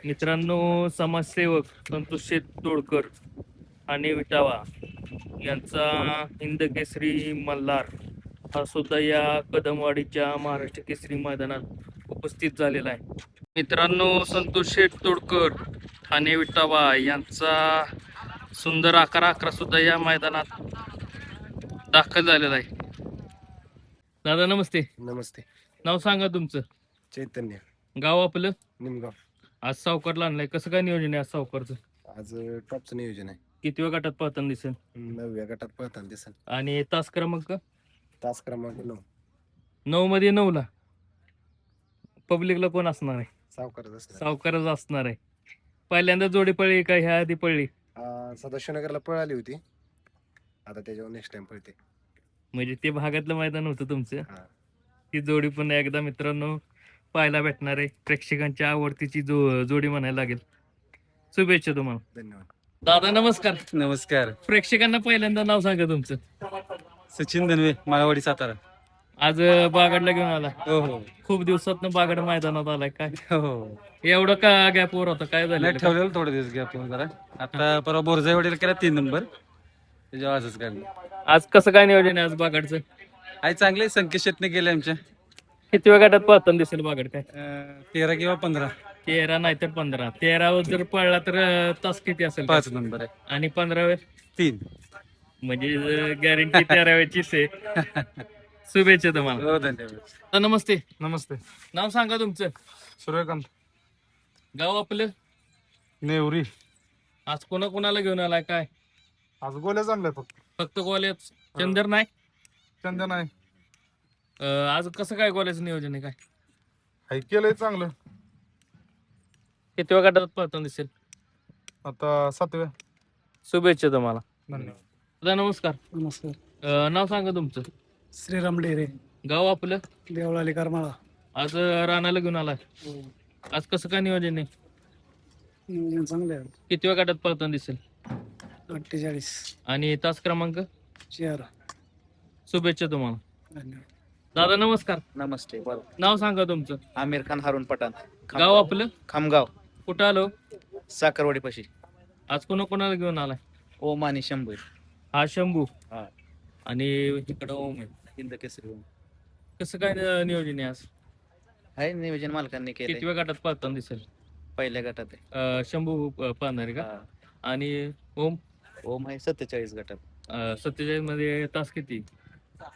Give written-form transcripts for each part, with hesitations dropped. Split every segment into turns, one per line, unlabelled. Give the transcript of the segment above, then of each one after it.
मित्रांनो, समाजसेवक संतोष शेठ तोडकर आणि विटावा यांचा हिंद केसरी मल्हार हा सुद्धा या कदमवाडीच्या महाराष्ट्र केसरी मैदानात उपस्थित झालेला आहे. मित्रांनो, संतोष शेठ तोडकर ठाणे विटावा यांचा सुंदर 11-11 सुद्धा या मैदानात दाखल झालेला आहे. दादा नमस्ते.
नमस्ते.
नाव सांगा तुमचं.
चैतन्य.
गाव आपलं.
निमगाव.
आज सावकारला आणलाय, कसं काय नियोजन आहे आज सावकारचं?
आज टॉपचं नियोजन आहे.
कितव्या गटात पळताना दिसेल?
9व्या गटात पळताना दिसेल.
आणि तास क्रमांक?
तास क्रमांक 9.
9 मध्ये 9 ला पब्लिकला कोण असणार आहे? सावकारच असणार आहे. पहिल्यांदा जोडी पळली का ह्या आधी पळली?
सदाशिवनगरला पळाली होती, आता त्याच्यावर नेक्स्ट टाइम पळते.
म्हणजे ते भागातलं मैदान होतं तुमचं.
हा.
ती जोडी पण एकदा मित्रांनो पाहायला भेटणार आहे. प्रेक्षकांच्या आवडतीची जोडी म्हणायला लागेल. शुभेच्छा तुम्हाला.
धन्यवाद.
दादा नमस्कार.
नमस्कार.
प्रेक्षकांना पहिल्यांदा नाव सांगा तुमचं.
सचिन धनवे, माळवाडी, सातारा.
आज बागडला घेऊन आला.
हो हो
खूप दिवसात बागड मैदानात आलाय काय?
हो.
एवढं का गॅपवर होता, काय झालं?
नाही ठेवलेलं थोडे दिवस गॅप जरा. आता परवा बोरजाई वडील केला 3 नंबर, त्याच्या आजच काढलं.
आज कसं काय नियोजन आहे आज बागडचं?
आई चांगले संकेत शेतने गेले आमच्या.
किती वेळ गटात पळताना दिसेल बागड काय?
13 किंवा 15.
13 नाही तर 15. 13 जर पळला तर तास किती असेल?
5 नंबर आहे.
आणि 15
3.
म्हणजे गॅरंटी 13वीचीच आहे. शुभेच्छा तुम्हाला.
हो धन्यवाद.
नमस्ते.
नमस्ते.
नाव सांगा तुमचं.
सूर्यकांत.
गाव आपलं.
नेवरी.
आज कोणाला घेऊन आलाय काय?
आज गोल्याच आणले
फक्त गोल्याच, चंदर नाही?
चंदन आहे.
आज कसं काय गोल्याचं नियोजन आहे काय?
हाय केलंय चांगलं.
किती वेळ गटात पळताना दिसेल?
आता 7व्या.
शुभेच्छा तुम्हाला.
धन्यवाद.
दादा नमस्कार.
नमस्कार.
नाव सांगा तुमचं.
श्रीराम डेरे,
गाव आपलं.
देवळाली करमाळा.
आज रानाला घेऊन आलाय. आज कसं काय नियोजन आहे?
नियोजन चांगले आहे.
किती वेळ गटात पळताना दिसेल?
48.
आणि तास क्रमांक?
4.
शुभेच्छा तुम्हाला.
धन्यवाद.
दादा नमस्कार.
नमस्ते.
नाव सांगा तुमचं.
आमिर खान, हारून पठाण,
गाव आपलं.
खामगाव,
कुठं आलो?
साखरवाडी पाशी.
आज कोणाला घेऊन आलाय?
ओम आणि शंभू.
हा शंभू.
हा.
आणि इकडं ओम आहे.
हिंद केसरी ओम.
कसं काय नियोजन आहे आज?
आहे नियोजन मालकांनी
किती
केले.
वेळ गटात पळताना दिसेल?
पहिल्या गटात आहे.
शंभू पाहणार आहे का?
हा.
आणि ओम?
ओम आहे 47 गटात.
47 मध्ये तास किती?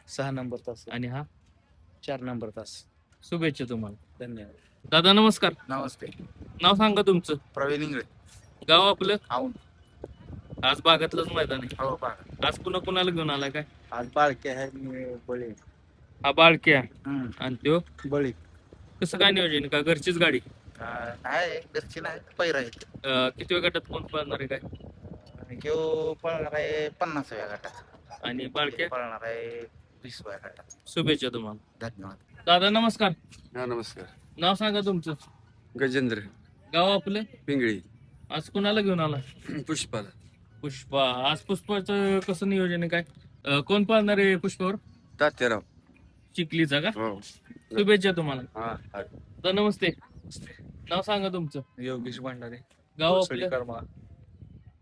6 नंबर तास
आणि हा?
4 नंबर तास.
शुभेच्छा तुम्हाला.
धन्यवाद.
दादा नमस्कार.
नमस्ते.
नाव सांगा तुमचं.
प्रवीण इंगळे.
गाव आपलं.
औंध.
आज बागातलंच मैदान आहे.
हो बघा.
आज कोणाला घेऊन आलाय काय?
आज बाळके आहे, बळी.
हा बाळक्या आणि त्यो
बळी
कसं काय नियोजन आहे? का घरचीच गाडी?
आहे घरची नाही, पैर आहे.
किती वेळ गटात कोण पळणार आहे काय?
किंवा पळणार आहे 50व्या गटात
आणि बाळक्या
पळणार आहे 20व्या गटात.
शुभेच्छा तुम्हाला.
धन्यवाद.
दादा नमस्कार.
हा नमस्कार.
नाव सांगा तुमचं.
गजेंद्र.
गाव आपलं.
पिंगळी.
आज कोणाला घेऊन आला?
पुष्पाला.
पुष्पा. आज पुष्पाचं कसं नियोजन आहे काय? कोण पाळणार आहे पुष्पावर?
तात्याराव.
चिखलीचा का?
हो.
शुभेच्छा तुम्हाला.
हा.
दादा नमस्ते. नाव सांगा तुमचं.
योगेश भांडारे,
गाव आपलं.
करमाळा.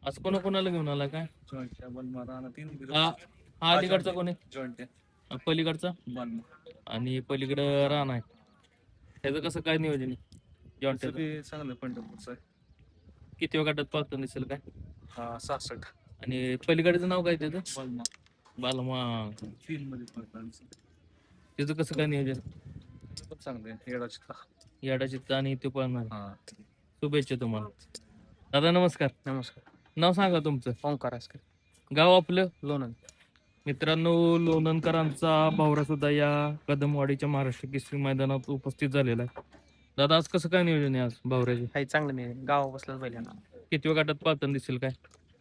आज कोणाला घेऊन आला काय?
जॉईंटच्या बनमारा आणि 3
हा हा अलीकडचा कोण आहे?
जॉईंट
पलीकडचा
बनमा.
आणि पलीकडं रान आहे. त्याचं कसं काय नियोजन आहे? जॉईंट
चांगलं पंढरपूरचं आहे.
किती वेळ गटात पाहतो दिसेल काय?
66
आणि पलीकडचं नाव काय त्याचं?
बलमा.
बालमा.
3 मध्ये पडतात.
त्याचं कसं काय नियोजन?
पण चांगलं आहे. येडाची.
याडा चित्त आणि ते पळणार.
हा.
शुभेच्छा तुम्हाला. दादा नमस्कार.
नमस्कार.
नाव सांगा तुमचं.
ओंकार असकर,
गाव आपलं.
लोणंद.
मित्रांनो, लोणंदकरांचा भावरा सुद्धा या कदमवाडीच्या महाराष्ट्र केसरी मैदानात उपस्थित झालेला आहे. दादा आज कसं काय नियोजन आहे आज भावऱ्याचे?
काही चांगलं नाही, गावा बसलाच पहिल्यांदा.
किती वेळ गटात पाहताना दिसेल काय?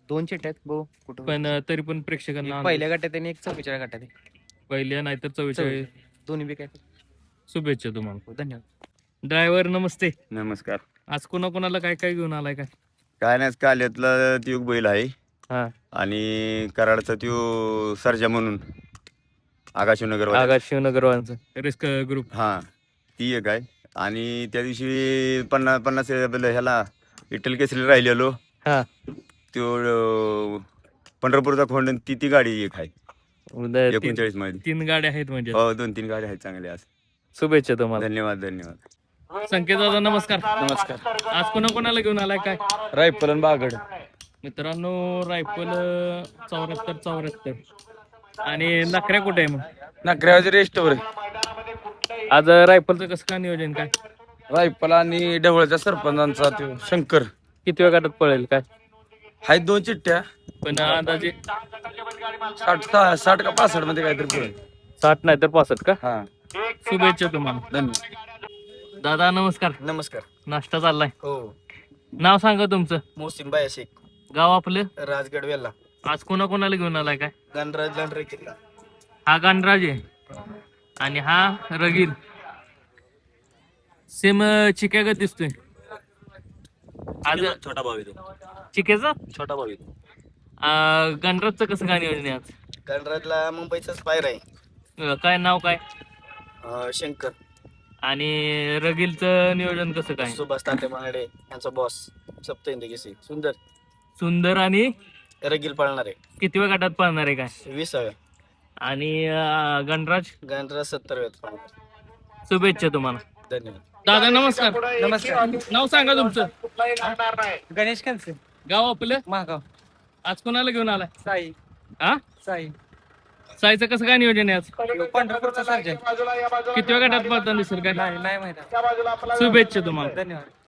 2 चिट्टे आहेत भाऊ. कुठं
पण तरी पण प्रेक्षकांना
पहिल्या गटात आणि एक 44 गटात आहे.
पहिल्या नाहीतर 44.
दोन्ही बी काय.
शुभेच्छा तुम्हाला.
धन्यवाद.
ड्रायव्हर नमस्ते.
नमस्कार.
आज कोणाला काय घेऊन आलाय काय?
काय नाही, काल्यातला त्यो बैल आहे
हा.
आणि कराडचा त्यो सर्जा म्हणून आगाशिवनगर.
आगाश शिवनगरवांचं risk group.
हा ती एक आहे आणि त्या दिवशी 50 ह्याला विठ्ठल केसरी राहिलेलो.
हा.
तो पंढरपूरचा खोंड आणि ती गाडी एक आहे
उद्या
39 मध्ये.
3 गाड्या आहेत म्हणजे.
हो 2-3 गाड्या आहेत चांगल्या आज.
शुभेच्छा तुम्हाला.
धन्यवाद.
संकेत दादा नमस्कार.
नमस्कार.
आज कोणाकोणाला घेऊन आलाय काय?
रायफल आणि बागड.
मित्रांनो रायफल 74 आणि नखऱ्या कुठे आहे मग?
नागऱ्याच्या रेस्टवर
आज रायफलचं कसं काय नियोजन काय?
रायफल आणि ढवळ्याच्या सरपंचांचा तो शंकर.
किती वेळ गाठात पळेल काय?
आहेत 2 चिठ्ठ्या.
पण अंदाजे
60 का 65 मध्ये काहीतरी पडेल.
60 नाही तर 65 का?
हा.
शुभेच्छा तुम्हाला.
धन्यवाद.
दादा नमस्कार.
नमस्कार.
नाश्ता चाललाय.
हो.
नाव सांगा तुमचं.
मोहसिन बाया शेख,
गाव आपलं.
राजगड वेल्ला.
आज कोणाकोणाला घेऊन आलाय काय?
गणराज लंडरे किल्ला.
हा गणराज आहे आणि हा रगील. सेम चिक्यागत दिसतोय. आज
छोटा भाऊ
चिक्याचा
छोटा भाऊ
गणराजचं कसं काय नियोजन आहे आज?
गणराजला मुंबईचाच पायर आहे.
काय नाव काय?
शंकर.
आणि रगीलचं नियोजन कसं काय?
सुभाष ताते महाडे यांचा बॉस सप्तहिंद केसी सुंदर
सुंदर आणि
रगील पाळणार आहे.
किती वेळ गाठात पाहणार आहे काय?
20व्या.
आणि गणराज.
गणराज 70व्यात.
शुभेच्छा तुम्हाला.
धन्यवाद.
दादा नमस्कार.
नमस्कार.
नाव सांगा तुमचं.
गणेश कनसे,
गाव आपलं.
महागाव.
आज कोणाला घेऊन आलाय?
साई.
हा
साई
साईचं कसं काय नियोजन आहे आज?
पंढरपूरचा सर्जन.
किती वेळ गाठात पाहताना दिसेल काय?
नाही माहिती.
शुभेच्छा तुम्हाला.
धन्यवाद.